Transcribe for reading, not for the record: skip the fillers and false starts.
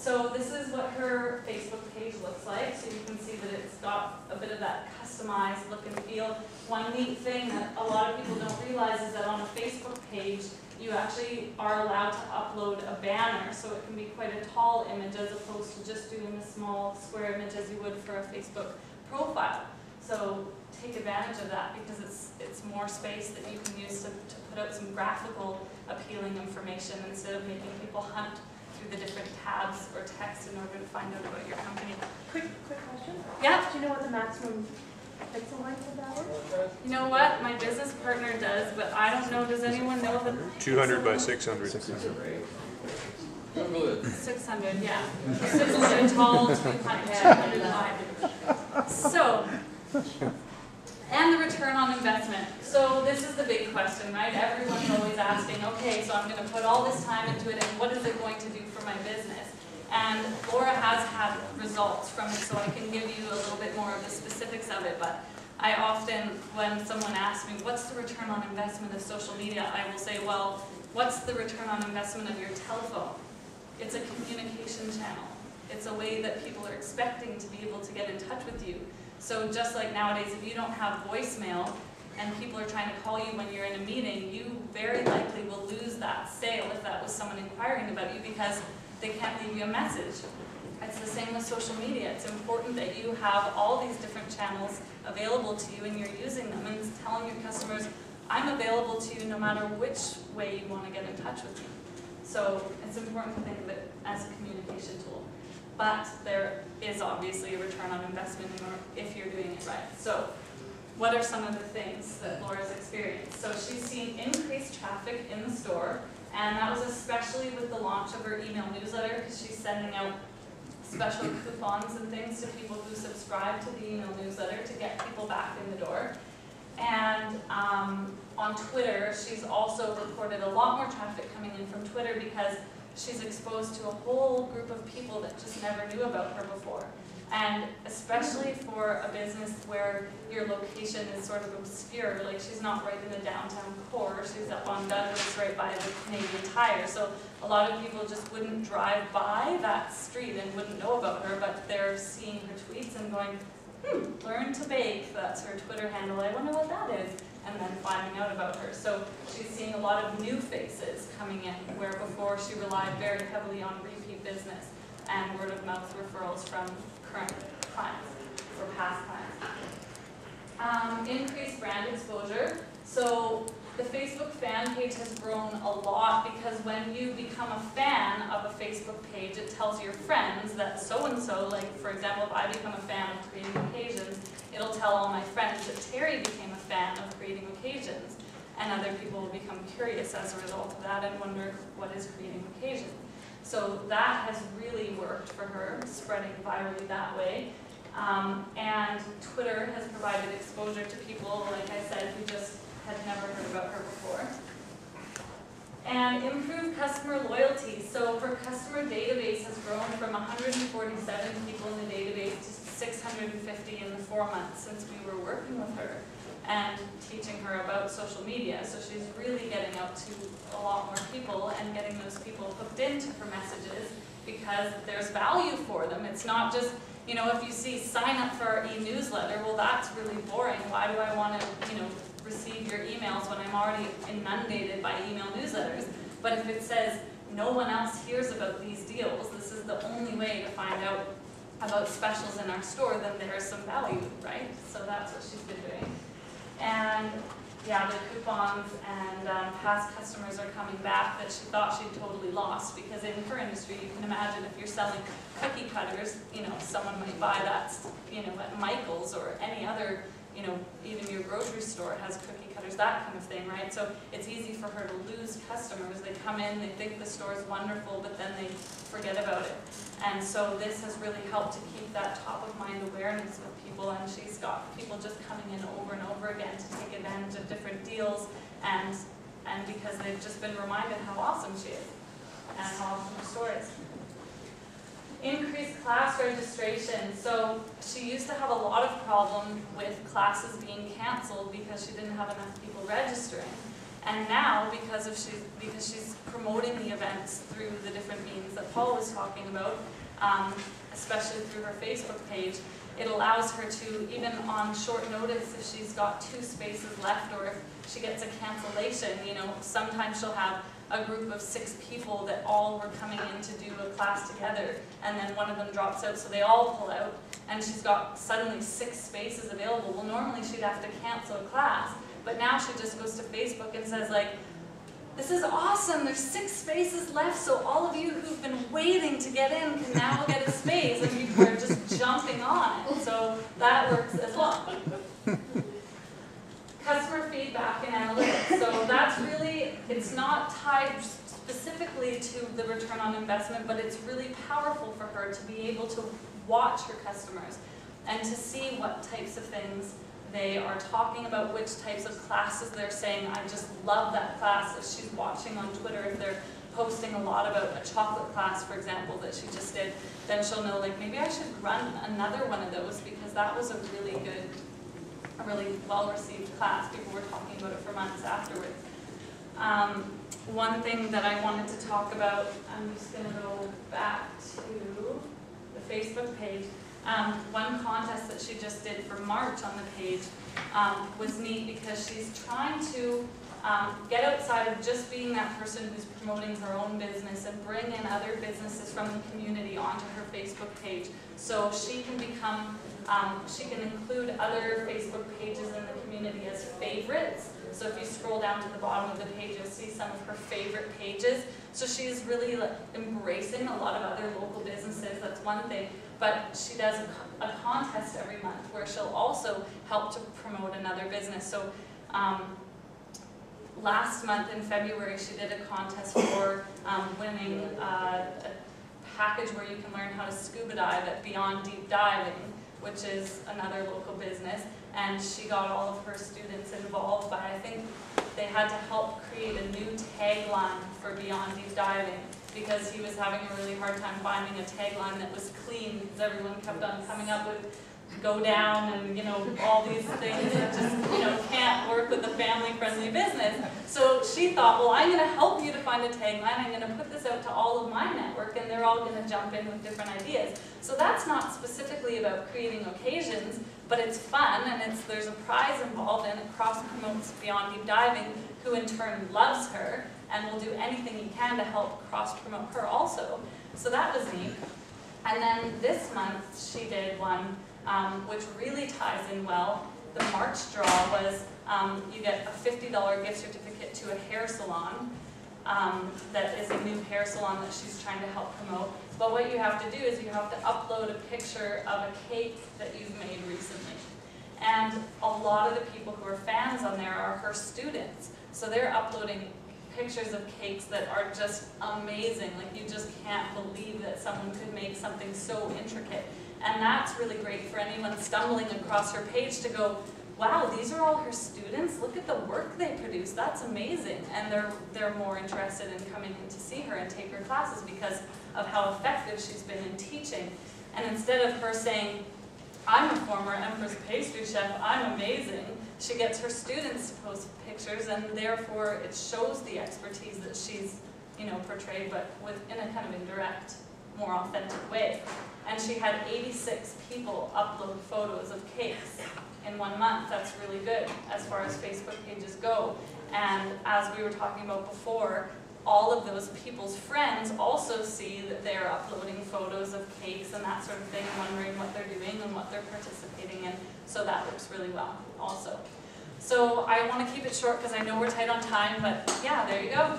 So this is what her Facebook page looks like. So you can see that it's got a bit of that customized look and feel. One neat thing that a lot of people don't realize is that on a Facebook page, you actually are allowed to upload a banner, so it can be quite a tall image as opposed to just doing a small square image as you would for a Facebook profile. So take advantage of that because it's more space that you can use to put out some graphical appealing information instead of making people hunt through the different tabs or text in order to find out about your company. Quick question. Yeah? Do you know what the maximum pixel length of that is? You know what? My business partner does, but I don't know. Does anyone know the 200 by 600. 600, yeah. 600 tall, 200 wide. So, and the return on investment. So this is the big question, right? Everyone's always asking, okay, so I'm going to put all this time into it, and what is it going to do for my business? And Laura has had results from it, so I can give you a little bit more of the specifics of it. But I often, when someone asks me, what's the return on investment of social media, I will say, well, what's the return on investment of your telephone? It's a communication channel. It's a way that people are expecting to be able to get in touch with you. So just like nowadays, if you don't have voicemail and people are trying to call you when you're in a meeting, you very likely will lose that sale if that was someone inquiring about you because they can't leave you a message. It's the same with social media. It's important that you have all these different channels available to you and you're using them and telling your customers, I'm available to you no matter which way you want to get in touch with me. So it's important to think of it as a communication tool. But there is obviously a return on investment if you're doing it right. So what are some of the things that Laura's experienced? So she's seen increased traffic in the store, and that was especially with the launch of her email newsletter because she's sending out special coupons and things to people who subscribe to the email newsletter to get people back in the door. And on Twitter, she's also reported a lot more traffic coming in from Twitter because she's exposed to a whole group of people that just never knew about her before. And especially for a business where your location is sort of obscure, like she's not right in the downtown core, she's up on Douglas right by the Canadian Tire. So a lot of people just wouldn't drive by that street and wouldn't know about her, but they're seeing her tweets and going, learn to bake, that's her Twitter handle, I wonder what that is, and then finding out about her. So she's seeing a lot of new faces coming in, where before she relied very heavily on repeat business and word of mouth referrals from current clients or past clients. Increased brand exposure. So the Facebook fan page has grown a lot because when you become a fan of a Facebook page, it tells your friends that so-and-so, like for example, if I become a fan of Creating Occasions, it'll tell all my friends that Terry became a fan of Creating Occasions, and other people will become curious as a result of that and wonder what is Creating Occasions. So that has really worked for her, spreading virally that way. And Twitter has provided exposure to people, like I said, who just had never heard about her before. And improved customer loyalty. So her customer database has grown from 147 people in the database to 650 in the 4 months since we were working with her and teaching her about social media. So she's really getting out to a lot more people and getting those people hooked into her messages because there's value for them. It's not just, you know, if you see sign up for our e-newsletter, well, that's really boring. Why do I want to, you know, receive your emails when I'm already inundated by email newsletters? But if it says no one else hears about these deals, this is the only way to find out about specials in our store, then there's some value, right? So that's what she's been doing. And yeah, the coupons and past customers are coming back that she thought she'd totally lost, because in her industry, you can imagine if you're selling cookie cutters, you know, someone might buy that, you know, at Michael's or any other, you know, even your grocery store has cookie cutters, that kind of thing, right? So it's easy for her to lose customers. They come in, they think the store is wonderful, but then they forget about it. And so this has really helped to keep that top of mind awareness with people, and she's got people just coming in over and over again to take advantage of different deals, and because they've just been reminded how awesome she is and how awesome her store is. Increased class registration. So she used to have a lot of problem with classes being canceled because she didn't have enough people registering. And now, because she's promoting the events through the different means that Paul was talking about, especially through her Facebook page, it allows her to, even on short notice, if she's got 2 spaces left or if she gets a cancellation, you know, sometimes she'll have a group of 6 people that all were coming in to do a class together, and then one of them drops out, so they all pull out, and she's got suddenly 6 spaces available. Well, normally she'd have to cancel a class, but now she just goes to Facebook and says, like, this is awesome, there's 6 spaces left, so all of you who've been waiting to get in can now get a space, and people are just jumping on it. So that works as well. Customer feedback and analytics. So that's really, it's not tied specifically to the return on investment, but it's really powerful for her to be able to watch her customers and to see what types of things they are talking about, which types of classes they're saying, I just love that class. If she's watching on Twitter, if they're posting a lot about a chocolate class, for example, that she just did, then she'll know, like, maybe I should run another one of those because that was a really good, a really well-received class. People were talking about it for months afterwards. One thing that I wanted to talk about, I'm just going to go back to the Facebook page. One contest that she just did for March on the page was neat because she's trying to get outside of just being that person who's promoting her own business and bring in other businesses from the community onto her Facebook page. So she can become, she can include other Facebook pages in the community as favorites. So if you scroll down to the bottom of the page, you'll see some of her favorite pages. So she's really embracing a lot of other local businesses, that's one thing. But she does a contest every month where she'll also help to promote another business. So last month in February, she did a contest for winning a package where you can learn how to scuba dive at Beyond Deep Diving, which is another local business. And she got all of her students involved by, I think they had to help create a new tagline for Beyond Deep Diving because he was having a really hard time finding a tagline that was clean because everyone kept on coming up with go down and, you know, all these things that just, you know, can't work with a family-friendly business. So she thought, well, I'm going to help you to find a tagline. I'm going to put this out to all of my network, and they're all going to jump in with different ideas. So that's not specifically about creating occasions, but it's fun, and there's a prize involved, and it cross-promotes Beyond Deep Diving, who in turn loves her and will do anything he can to help cross-promote her also. So that was neat. And then this month, she did one which really ties in well. The March draw was you get a $50 gift certificate to a hair salon that is a new hair salon that she's trying to help promote. But what you have to do is you have to upload a picture of a cake that you've made recently. And a lot of the people who are fans on there are her students. So they're uploading pictures of cakes that are just amazing. Like, you just can't believe that someone could make something so intricate. And that's really great for anyone stumbling across her page to go, wow, these are all her students? Look at the work they produce. That's amazing. And they're more interested in coming in to see her and take her classes because of how effective she's been in teaching. And instead of her saying, I'm a former Empress pastry chef, I'm amazing, she gets her students to post pictures, and therefore it shows the expertise that she's, you know, portrayed, but in a kind of indirect, more authentic way. And she had 86 people upload photos of cakes in 1 month. That's really good as far as Facebook pages go. And as we were talking about before, all of those people's friends also see that they're uploading photos of cakes and that sort of thing, wondering what they're doing and what they're participating in. So that works really well also. So I want to keep it short because I know we're tight on time, but yeah, there you go.